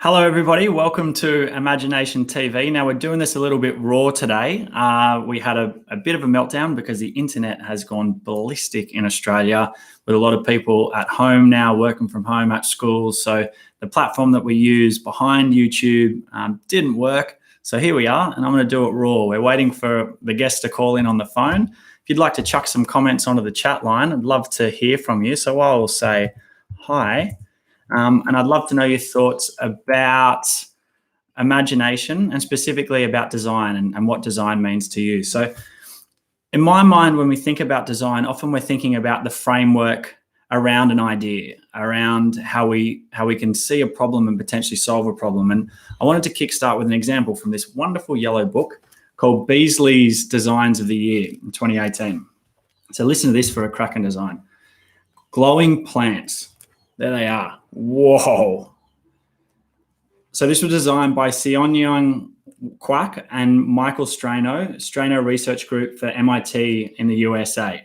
Hello, everybody. Welcome to IMAGI-NATION TV. Now, we're doing this a little bit raw today. We had a bit of a meltdown because the internet has gone ballistic in Australia with a lot of people at home now, working from home at schools. So the platform that we use behind YouTube didn't work. So here we are, and I'm going to do it raw. We're waiting for the guests to call in on the phone. If you'd like to chuck some comments onto the chat line, I'd love to hear from you. So I'll say hi. And I'd love to know your thoughts about imagination and specifically about design and what design means to you. So in my mind, when we think about design, often we're thinking about the framework around an idea, around how we can see a problem and potentially solve a problem. And I wanted to kickstart with an example from this wonderful yellow book called Beazley's Designs of the Year in 2018. So listen to this for a cracking design. Glowing plants. There they are. Whoa. So this was designed by Seon-Young Kwak and Michael Strano Research Group for MIT in the USA.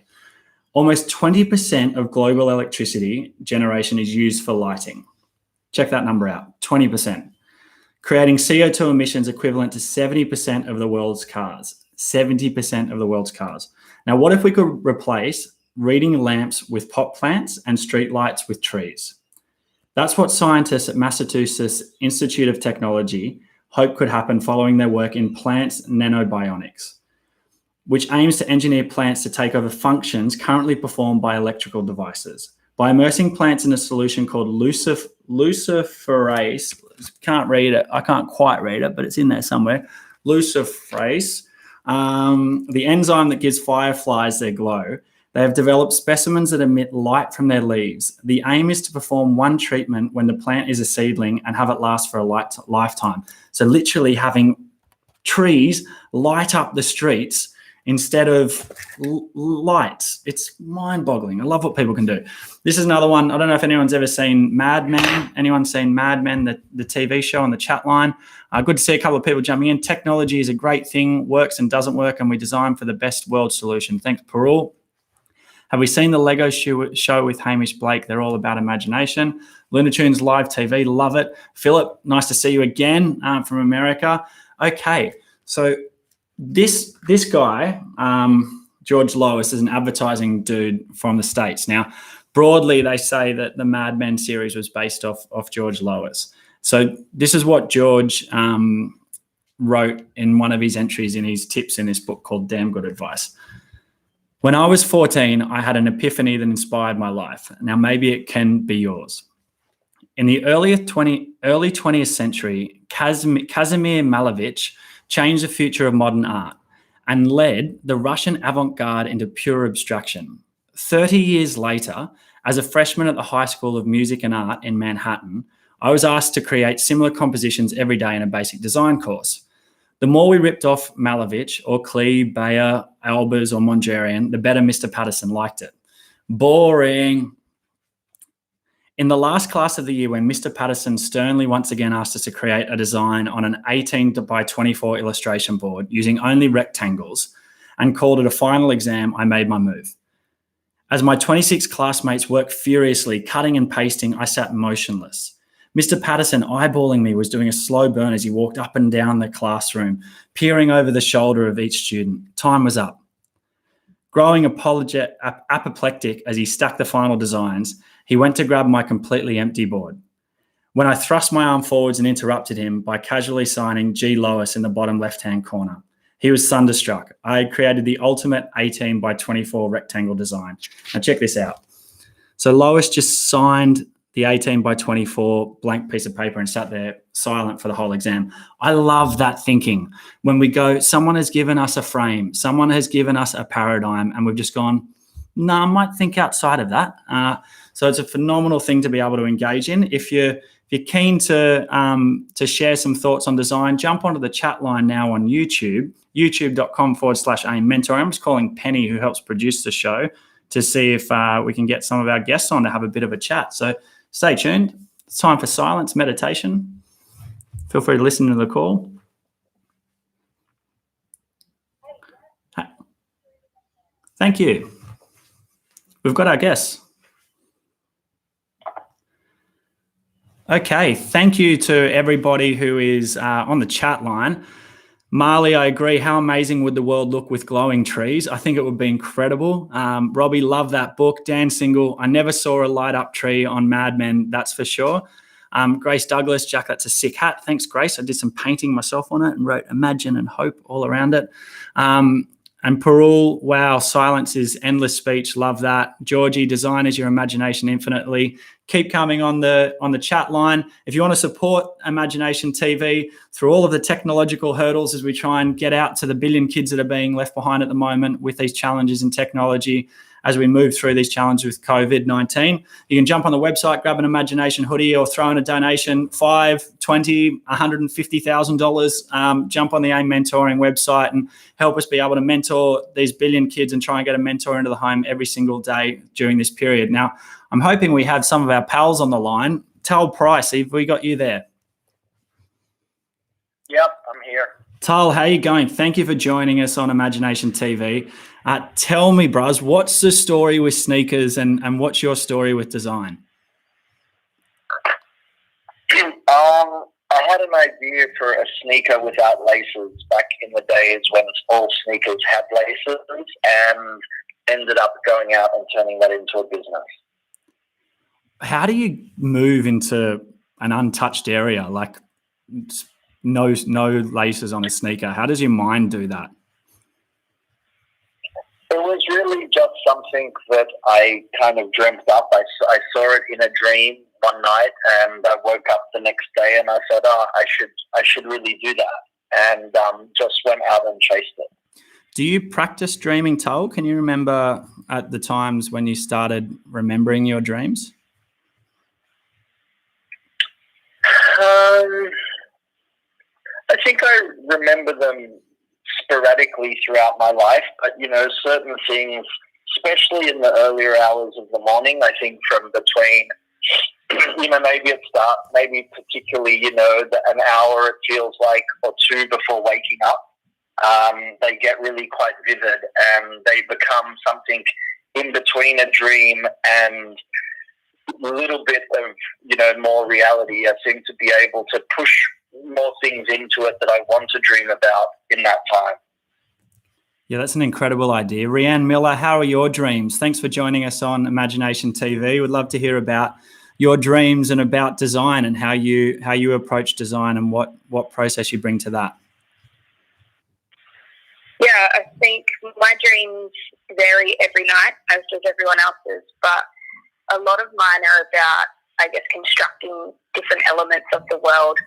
Almost 20% of global electricity generation is used for lighting. Check that number out, 20%. Creating CO2 emissions equivalent to 70% of the world's cars. 70% of the world's cars. Now, what if we could replace reading lamps with pot plants and street lights with trees? That's what scientists at Massachusetts Institute of Technology hope could happen following their work in plants nanobionics, which aims to engineer plants to take over functions currently performed by electrical devices. By immersing plants in a solution called luciferase, can't read it, I can't quite read it, but it's in there somewhere, luciferase, the enzyme that gives fireflies their glow. They have developed specimens that emit light from their leaves. The aim is to perform one treatment when the plant is a seedling and have it last for a lifetime. So literally having trees light up the streets instead of lights. It's mind-boggling. I love what people can do. This is another one. I don't know if anyone's ever seen Mad Men. Anyone seen Mad Men, the TV show on the chat line? Good to see a couple of people jumping in. Technology is a great thing, works and doesn't work, and we design for the best world solution. Thanks, Parul. Have we seen the Lego show with Hamish Blake? They're all about imagination. Lunatunes Live TV, love it. Philip, nice to see you again from America. Okay, so this guy, George Lois, is an advertising dude from the States. Now, broadly, they say that the Mad Men series was based off George Lois. So this is what George wrote in one of his entries in his tips in this book called Damn Good Advice. When I was 14, I had an epiphany that inspired my life. Now, maybe it can be yours. In the early 20th century, Kazimir Malevich changed the future of modern art and led the Russian avant-garde into pure abstraction. 30 years later, as a freshman at the High School of Music and Art in Manhattan, I was asked to create similar compositions every day in a basic design course. The more we ripped off Malevich or Klee, Bayer, Albers or Mondrian, the better Mr. Patterson liked it. Boring. In the last class of the year, when Mr. Patterson sternly once again asked us to create a design on an 18 by 24 illustration board using only rectangles and called it a final exam, I made my move. As my 26 classmates worked furiously, cutting and pasting, I sat motionless. Mr. Patterson, eyeballing me, was doing a slow burn as he walked up and down the classroom, peering over the shoulder of each student. Time was up. Growing apoplectic as he stacked the final designs, he went to grab my completely empty board. When I thrust my arm forwards and interrupted him by casually signing G. Lois in the bottom left-hand corner, he was thunderstruck. I had created the ultimate 18 by 24 rectangle design. Now check this out. So Lois just signed the 18 by 24 blank piece of paper and sat there silent for the whole exam. I love that thinking. When we go, someone has given us a frame, someone has given us a paradigm, and we've just gone, no, I might think outside of that. So it's a phenomenal thing to be able to engage in. If you're keen to share some thoughts on design, jump onto the chat line now on YouTube, youtube.com/AIM Mentor. I'm just calling Penny, who helps produce the show, to see if we can get some of our guests on to have a bit of a chat. So stay tuned. It's time for silence meditation. Feel free to listen to the call. Thank you. We've got our guests. Okay, thank you to everybody who is on the chat line. Marley, I agree. How amazing would the world look with glowing trees? I think it would be incredible. Robbie, love that book. Dan Single, I never saw a light up tree on Mad Men, that's for sure. Grace Douglas, Jack, that's a sick hat. Thanks, Grace. I did some painting myself on it and wrote Imagine and Hope all around it. And Parul, wow, silence is endless speech. Love that. Georgie, design is your imagination infinitely. Keep coming on the chat line. If you want to support Imagination TV through all of the technological hurdles as we try and get out to the billion kids that are being left behind at the moment with these challenges in technology, as we move through these challenges with COVID-19. You can jump on the website, grab an Imagination hoodie or throw in a donation, $5, $20, $150,000. Jump on the AIM Mentoring website and help us be able to mentor these billion kids and try and get a mentor into the home every single day during this period. Now, I'm hoping we have some of our pals on the line. Tull Price, have we got you there? Yep, I'm here. Tull, how are you going? Thank you for joining us on Imagination TV. Tell me, bruz, what's the story with sneakers and what's your story with design? I had an idea for a sneaker without laces back in the days when all sneakers had laces, and ended up going out and turning that into a business. How do you move into an untouched area, like no laces on a sneaker? How does your mind do that? It was really just something that I kind of dreamt up. I saw it in a dream one night, and I woke up the next day and I said, I should really do that, and just went out and chased it. Do you practice dreaming, Tull? Can you remember at the times when you started remembering your dreams? I think I remember them sporadically throughout my life, but, certain things, especially in the earlier hours of the morning, I think from between, maybe particularly, an hour it feels like or two before waking up, they get really quite vivid and they become something in between a dream and a little bit of, more reality. I seem to be able to push more things into it that I want to dream about in that time. Yeah, that's an incredible idea. Rhian Miller, how are your dreams? Thanks for joining us on Imagination TV. We'd love to hear about your dreams and about design and how you approach design and what process you bring to that. Yeah, I think my dreams vary every night, as does everyone else's, but a lot of mine are about, I guess, constructing different elements of the world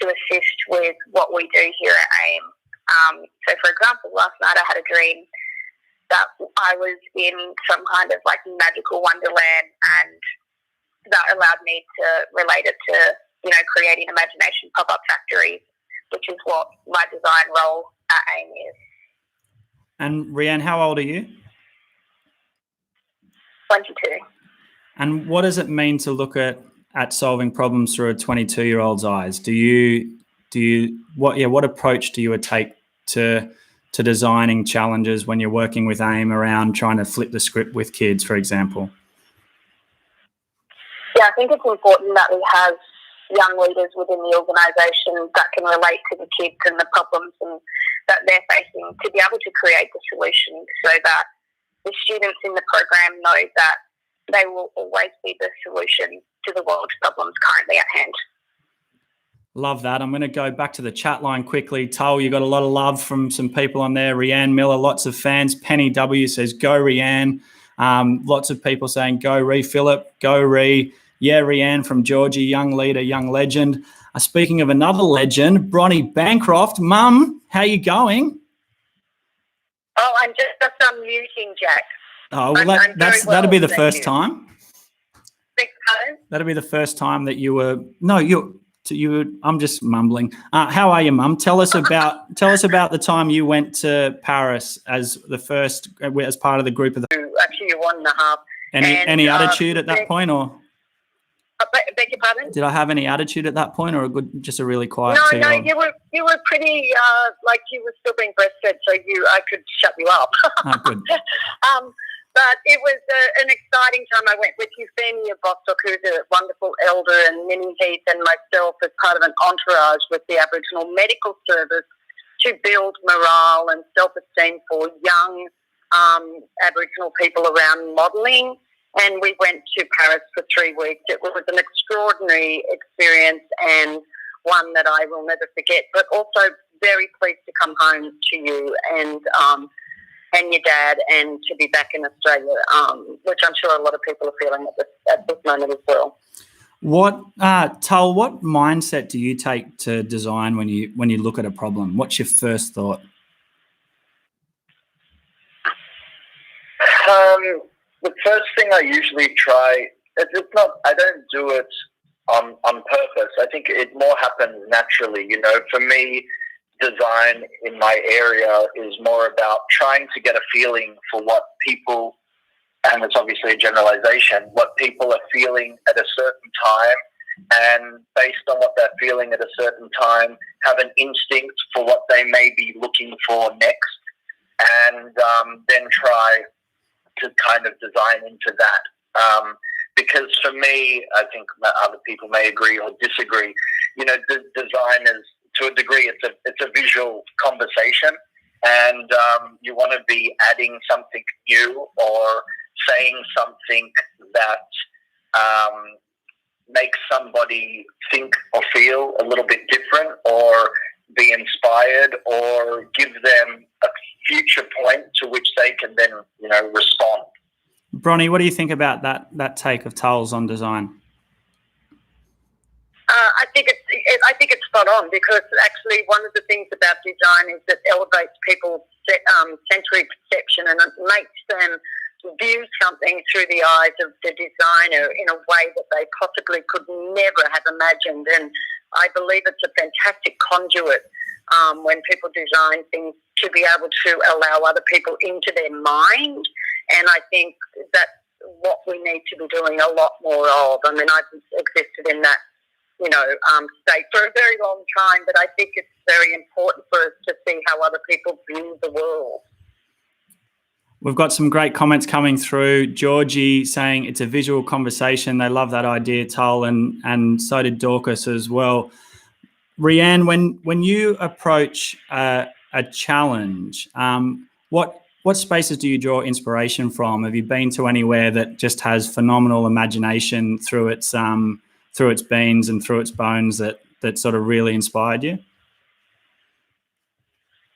to assist with what we do here at AIM. So, for example, last night I had a dream that I was in some kind of like magical wonderland, and that allowed me to relate it to, creating imagination pop-up factories, which is what my design role at AIM is. And Rhian, how old are you? 22. And what does it mean to look at solving problems through a 22-year-old's eyes? What approach do you take to designing challenges when you're working with AIM around trying to flip the script with kids, for example? Yeah, I think it's important that we have young leaders within the organisation that can relate to the kids and the problems that they're facing, to be able to create the solution so that the students in the program know that they will always be the solution to the world's problems currently at hand. Love that. I'm going to go back to the chat line quickly. Tull, you got a lot of love from some people on there. Rhian Miller, lots of fans. Penny W says, go Rhian. Lots of people saying, go Rhi. Philip, go Rhi. Yeah, Rhian from Georgie, young leader, young legend. Speaking of another legend, Bronwyn Bancroft. Mum, how you going? Oh, I'm just unmuting, Jack. Oh, well, that'll be the first time. That'll be the first time that you were. No, you. I'm just mumbling. How are you, Mum? Tell us about the time you went to Paris as part of the group of the. Actually, 1.5. Any attitude at that point, or? Beg your pardon? Did I have any attitude at that point, or just a really quiet? No, you were pretty like you were still being breastfed, so I could shut you up. Oh, good. But it was an exciting time. I went with Euphemia Bostock, who's a wonderful elder, and Minnie Heath and myself as part of an entourage with the Aboriginal Medical Service to build morale and self-esteem for young Aboriginal people around modelling. And we went to Paris for 3 weeks. It was an extraordinary experience and one that I will never forget, but also very pleased to come home to you and your dad, and to be back in Australia, which I'm sure a lot of people are feeling at this moment as well. Tull, what mindset do you take to design when you look at a problem? What's your first thought? The first thing I usually try, it's not, I don't do it on purpose. I think it more happens naturally. You know, for me, design in my area is more about trying to get a feeling for what people, and it's obviously a generalization, what people are feeling at a certain time, and based on what they're feeling at a certain time, have an instinct for what they may be looking for next, and then try to kind of design into that. Because for me, I think other people may agree or disagree, you know, design is, to a degree, it's a visual conversation, and you want to be adding something new or saying something that makes somebody think or feel a little bit different, or be inspired, or give them a future point to which they can then, you know, respond. Bronnie, what do you think about that take of Tull's on design? I think it's spot on, because actually one of the things about design is that elevates people's sensory perception, and it makes them view something through the eyes of the designer in a way that they possibly could never have imagined. And I believe it's a fantastic conduit when people design things, to be able to allow other people into their mind. And I think that's what we need to be doing a lot more of. I mean, I've existed in that, you know, state for a very long time, but I think it's very important for us to see how other people view the world. We've got some great comments coming through. Georgie saying it's a visual conversation. They love that idea, Tull, and so did Dorcas as well. Rhian, when you approach a challenge, what spaces do you draw inspiration from? Have you been to anywhere that just has phenomenal imagination through its beans and through its bones that sort of really inspired you?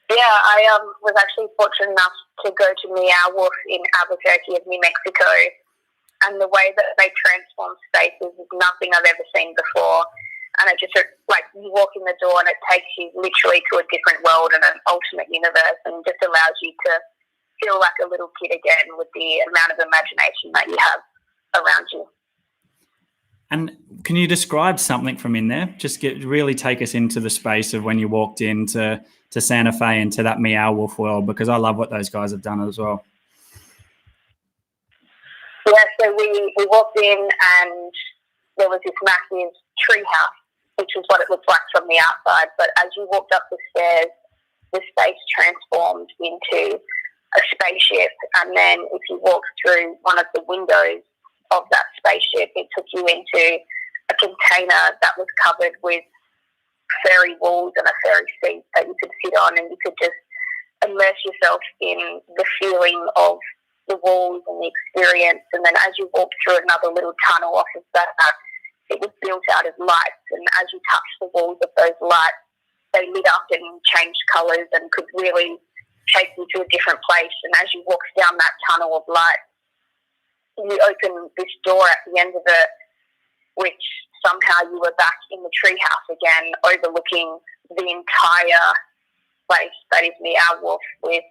Yeah, I was actually fortunate enough to go to Meow Wolf in Albuquerque, New Mexico, and the way that they transform spaces is nothing I've ever seen before. And it just, like, you walk in the door and it takes you literally to a different world and an alternate universe, and just allows you to feel like a little kid again with the amount of imagination that you have around you. And can you describe something from in there? Just really take us into the space of when you walked into Santa Fe, into that Meow Wolf world, because I love what those guys have done as well. Yeah, so we walked in and there was this massive tree house, which is what it looked like from the outside. But as you walked up the stairs, the space transformed into a spaceship. And then if you walked through one of the windows of that spaceship, it took you into a container that was covered with fairy walls and a fairy seat that you could sit on, and you could just immerse yourself in the feeling of the walls and the experience. And then as you walked through another little tunnel off of that, it was built out of lights, and as you touched the walls of those lights, they lit up and changed colours and could really take you to a different place. And as you walked down that tunnel of light, you open this door at the end of it, which somehow you were back in the treehouse again, overlooking the entire place that is Meow Wolf, with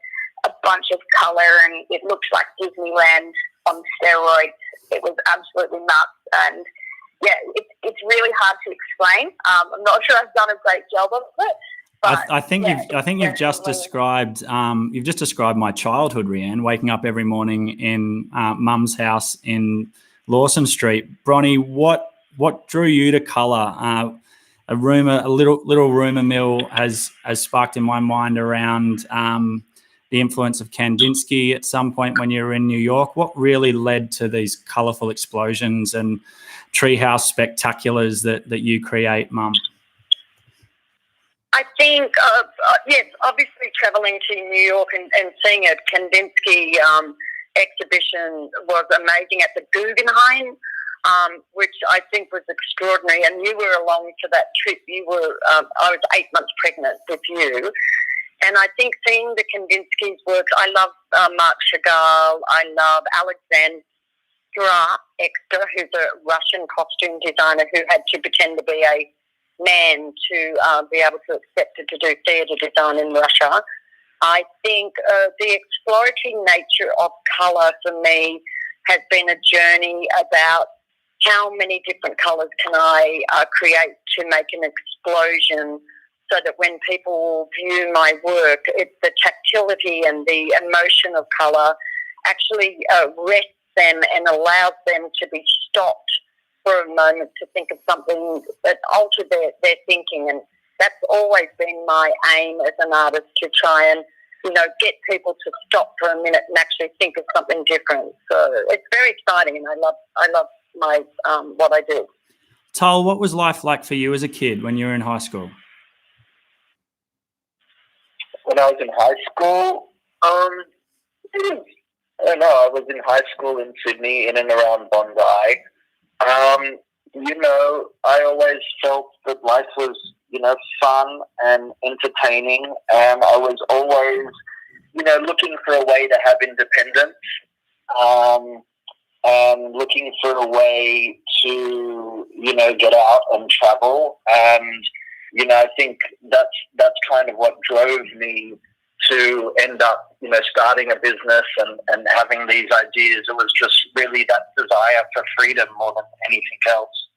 a bunch of colour, and it looks like Disneyland on steroids. It was absolutely nuts, and yeah, it's really hard to explain. I'm not sure I've done a great job of it. But I think you've just described my childhood, Rhian, waking up every morning in Mum's house in Lawson Street. Bronnie, what drew you to colour? A little rumour mill has sparked in my mind around the the influence of Kandinsky at some point when you were in New York. What really led to these colourful explosions and treehouse spectaculars that you create, Mum? I think, yes, obviously travelling to New York and seeing a Kandinsky exhibition was amazing at the Guggenheim, which I think was extraordinary. And you were along for that trip. You were, I was 8 months pregnant with you. And I think seeing the Kandinsky's work, I love Marc Chagall, I love Alexandra Exter, who's a Russian costume designer who had to pretend to be a man to be able to accept it to do theatre design in Russia. I think the exploratory nature of colour for me has been a journey about how many different colours can I create to make an explosion, so that when people view my work, it's the tactility and the emotion of colour actually rests them and allows them to be stopped for a moment to think of something that altered their thinking. And that's always been my aim as an artist, to try and, get people to stop for a minute and actually think of something different. So it's very exciting, and I love my what I do. Tull, what was life like for you as a kid when you were in high school? When I was in high school, I don't know, I was in high school in Sydney, in and around Bondi. I always felt that life was, fun and entertaining, and I was always, looking for a way to have independence, and looking for a way to, get out and travel. And, I think that's kind of what drove me to end up, starting a business and having these ideas. It was just really that desire for freedom more than anything else.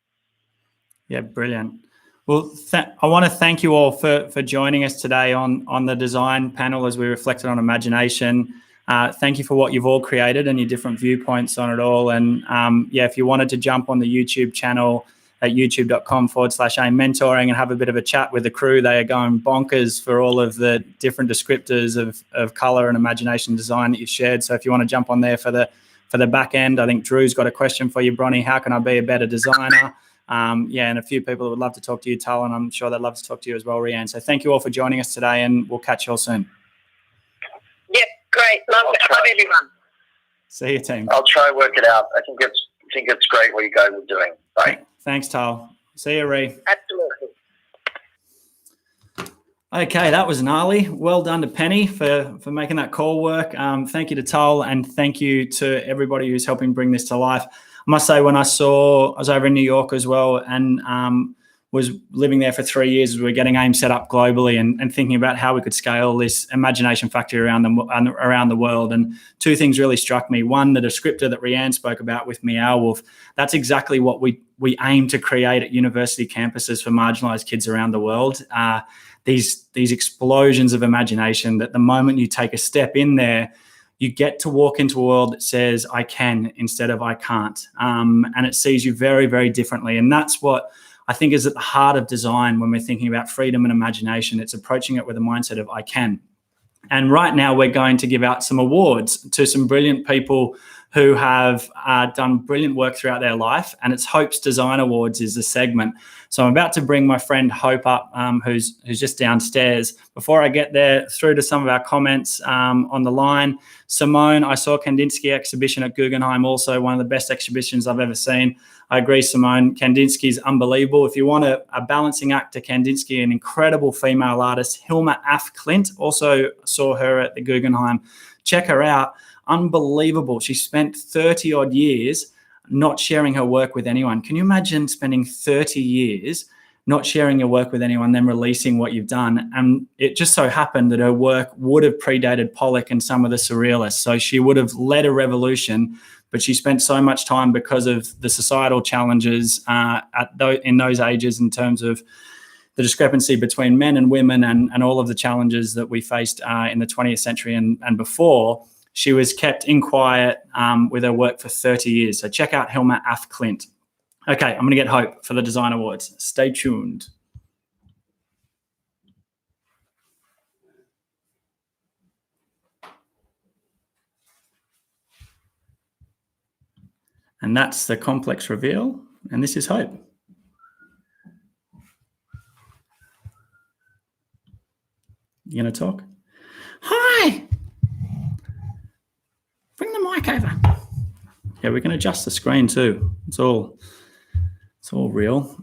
Yeah, brilliant. Well, I want to thank you all for joining us today on the design panel as we reflected on imagination. Thank you for what you've all created and your different viewpoints on it all. And if you wanted to jump on the YouTube channel at youtube.com/AIM mentoring and have a bit of a chat with the crew, they are going bonkers for all of the different descriptors of colour and imagination design that you've shared. So if you want to jump on there for the back end, I think Drew's got a question for you, Bronnie. How can I be a better designer? And a few people that would love to talk to you, Tull, and I'm sure they'd love to talk to you as well, Rhian. So thank you all for joining us today, and we'll catch you all soon. Yep, great. Love everyone. See you, team. I'll try work it out. I think it's great what you guys are doing. Bye. Thanks, Tull. See you, Rhi. Absolutely. Okay, that was gnarly. Well done to Penny for making that call work. Thank you to Tull, and thank you to everybody who's helping bring this to life. I must say, when I was over in New York as well, and was living there for 3 years as we were getting AIM set up globally and thinking about how we could scale this imagination factory around the world. And two things really struck me. One, the descriptor that Rhian spoke about with Meow Wolf. That's exactly what we aim to create at university campuses for marginalised kids around the world. These explosions of imagination that the moment you take a step in there, you get to walk into a world that says, I can instead of I can't. And it sees you very, very differently. And that's what I think is at the heart of design when we're thinking about freedom and imagination. It's approaching it with a mindset of I can. And right now we're going to give out some awards to some brilliant people who have done brilliant work throughout their life. And it's Hope's Design Awards is the segment. So I'm about to bring my friend Hope up, who's just downstairs. Before I get there, through to some of our comments on the line. Simone, I saw Kandinsky exhibition at Guggenheim, also one of the best exhibitions I've ever seen. I agree, Simone. Kandinsky's unbelievable. If you want a balancing act to Kandinsky, an incredible female artist, Hilma Af Klint, also saw her at the Guggenheim. Check her out. Unbelievable. She spent 30 odd years not sharing her work with anyone. Can you imagine spending 30 years not sharing your work with anyone, then releasing what you've done? And it just so happened that her work would have predated Pollock and some of the surrealists. So she would have led a revolution, but she spent so much time because of the societal challenges in those ages in terms of the discrepancy between men and women and all of the challenges that we faced in the 20th century and before. She was kept in quiet with her work for 30 years. So check out Hilma Af Klint. Okay, I'm going to get Hope for the Design Awards. Stay tuned. And that's the complex reveal. And this is Hope. You going to talk? Hi. Bring the mic over. Yeah, we can adjust the screen too. It's all real.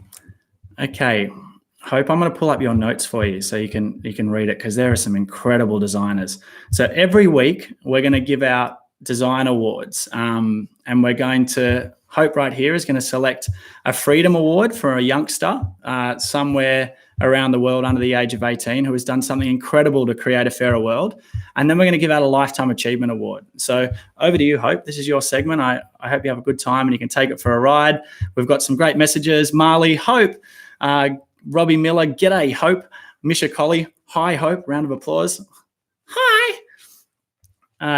Okay. Hope, I'm going to pull up your notes for you so you can read it, because there are some incredible designers. So every week we're going to give out design awards, and we're going to, Hope right here is going to select a Freedom Award for a youngster somewhere around the world under the age of 18 who has done something incredible to create a fairer world. And then we're going to give out a Lifetime Achievement Award. So over to you, Hope. This is your segment. I hope you have a good time and you can take it for a ride. We've got some great messages. Marley, Hope, Robbie Miller, g'day, Hope. Misha Colley, hi, Hope. Round of applause. Hi.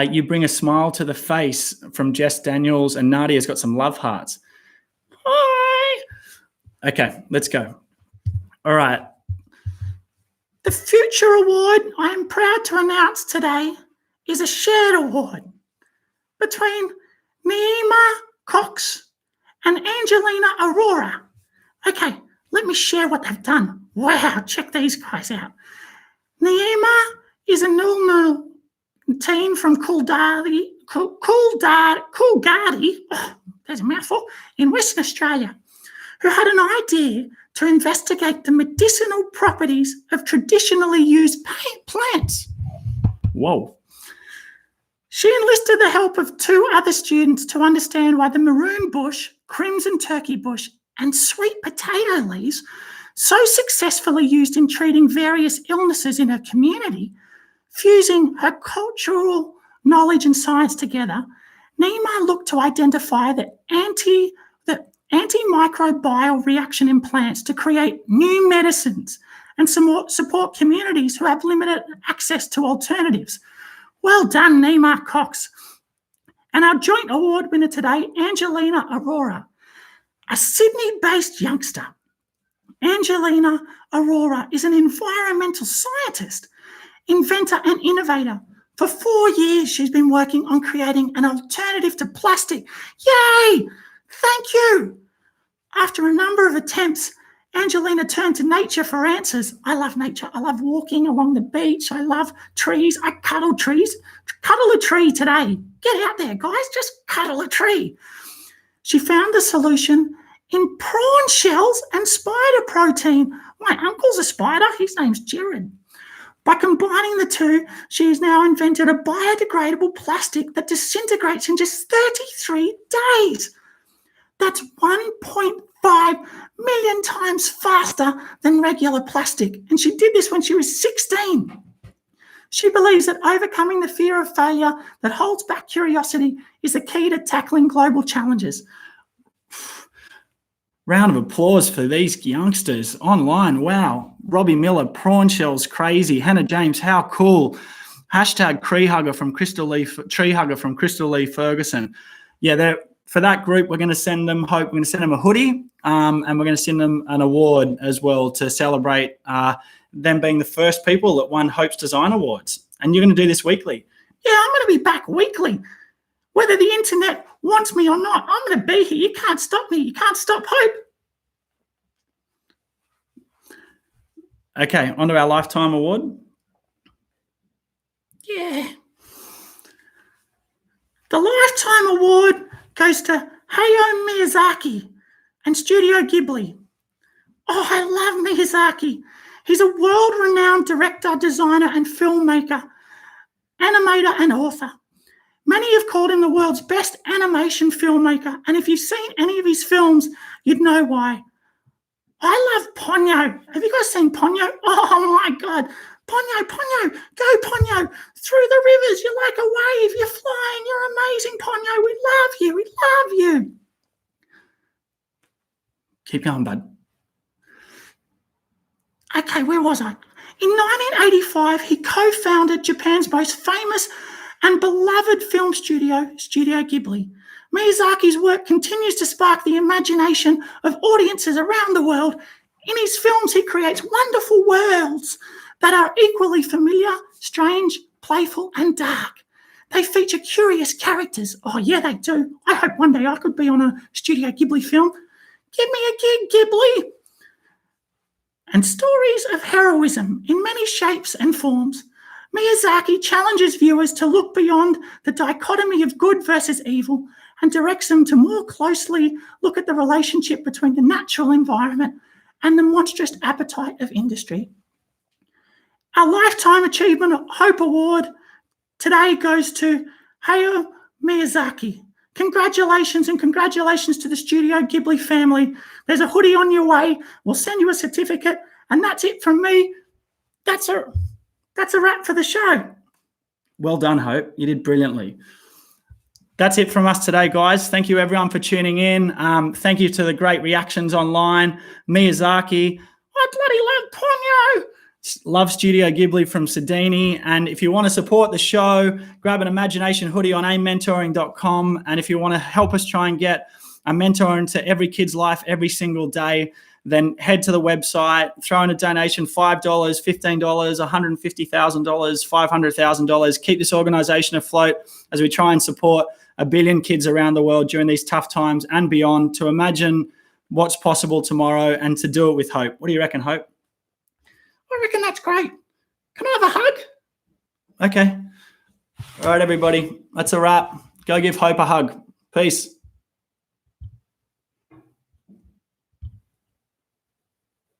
You bring a smile to the face from Jess Daniels, and Nadia's got some love hearts. Hi. Okay, let's go. All right. The Future Award I am proud to announce today is a shared award between Neema Cox and Angelina Aurora. Okay, let me share what they've done. Wow, check these guys out. Neema is a nil teen from Coolgardie, there's a mouthful, in Western Australia, who had an idea to investigate the medicinal properties of traditionally used plants. Whoa. She enlisted the help of 2 other students to understand why the maroon bush, crimson turkey bush, and sweet potato leaves, so successfully used in treating various illnesses in her community. Fusing her cultural knowledge and science together, Neema looked to identify the antimicrobial reaction in plants to create new medicines and support communities who have limited access to alternatives. Well done, Neema Cox. And our joint award winner today, Angelina Aurora, a Sydney-based youngster. Angelina Aurora is an environmental scientist, inventor and innovator. For 4 years, she's been working on creating an alternative to plastic. Yay! Thank you. After a number of attempts, Angelina turned to nature for answers. I love nature. I love walking along the beach. I love trees. I cuddle trees. Cuddle a tree today. Get out there, guys. Just cuddle a tree. She found the solution in prawn shells and spider protein. My uncle's a spider. His name's Jared. By combining the two, she has now invented a biodegradable plastic that disintegrates in just 33 days. That's 1.5 million times faster than regular plastic. And she did this when she was 16. She believes that overcoming the fear of failure that holds back curiosity is the key to tackling global challenges. Round of applause for these youngsters online. Wow. Robbie Miller, prawn shells, crazy. Hannah James, how cool. Hashtag tree hugger from Crystal Lee Ferguson. Yeah, for that group, we're going to send them Hope. We're going to send them a hoodie, and we're going to send them an award as well to celebrate them being the first people that won Hope's Design Awards. And you're going to do this weekly. Yeah, I'm going to be back weekly. Whether the internet wants me or not, I'm going to be here. You can't stop me. You can't stop Hope. Okay, on to our Lifetime Award. Yeah. The Lifetime Award goes to Hayao Miyazaki and Studio Ghibli. Oh, I love Miyazaki. He's a world-renowned director, designer, and filmmaker, animator, and author. Many have called him the world's best animation filmmaker, and if you've seen any of his films, you'd know why. I love Ponyo. Have you guys seen Ponyo? Oh, my God. Ponyo, go Ponyo. Through the rivers, you're like a wave. You're flying. You're amazing, Ponyo. We love you. We love you. Keep going, bud. Okay, where was I? In 1985, he co-founded Japan's most famous and beloved film studio, Studio Ghibli. Miyazaki's work continues to spark the imagination of audiences around the world. In his films, he creates wonderful worlds that are equally familiar, strange, playful, and dark. They feature curious characters. Oh, yeah, they do. I hope one day I could be on a Studio Ghibli film. Give me a gig, Ghibli. And stories of heroism in many shapes and forms. Miyazaki challenges viewers to look beyond the dichotomy of good versus evil and directs them to more closely look at the relationship between the natural environment and the monstrous appetite of industry. Our Lifetime Achievement Hope Award today goes to Hayao Miyazaki. Congratulations, and congratulations to the Studio Ghibli family. There's a hoodie on your way. We'll send you a certificate, and that's it from me. That's a wrap for the show. Well done, Hope. You did brilliantly. That's it from us today, guys. Thank you, everyone, for tuning in. Thank you to the great reactions online. Miyazaki, I bloody love Ponyo. Love Studio Ghibli from Sidini. And if you want to support the show, grab an Imagination hoodie on aimentoring.com. And if you want to help us try and get a mentor into every kid's life every single day, then head to the website, throw in a donation, $5, $15, $150,000, $500,000. Keep this organization afloat as we try and support 1 billion kids around the world during these tough times and beyond, to imagine what's possible tomorrow and to do it with hope. What do you reckon, Hope? I reckon that's great. Can I have a hug? Okay. All right, everybody. That's a wrap. Go give Hope a hug. Peace.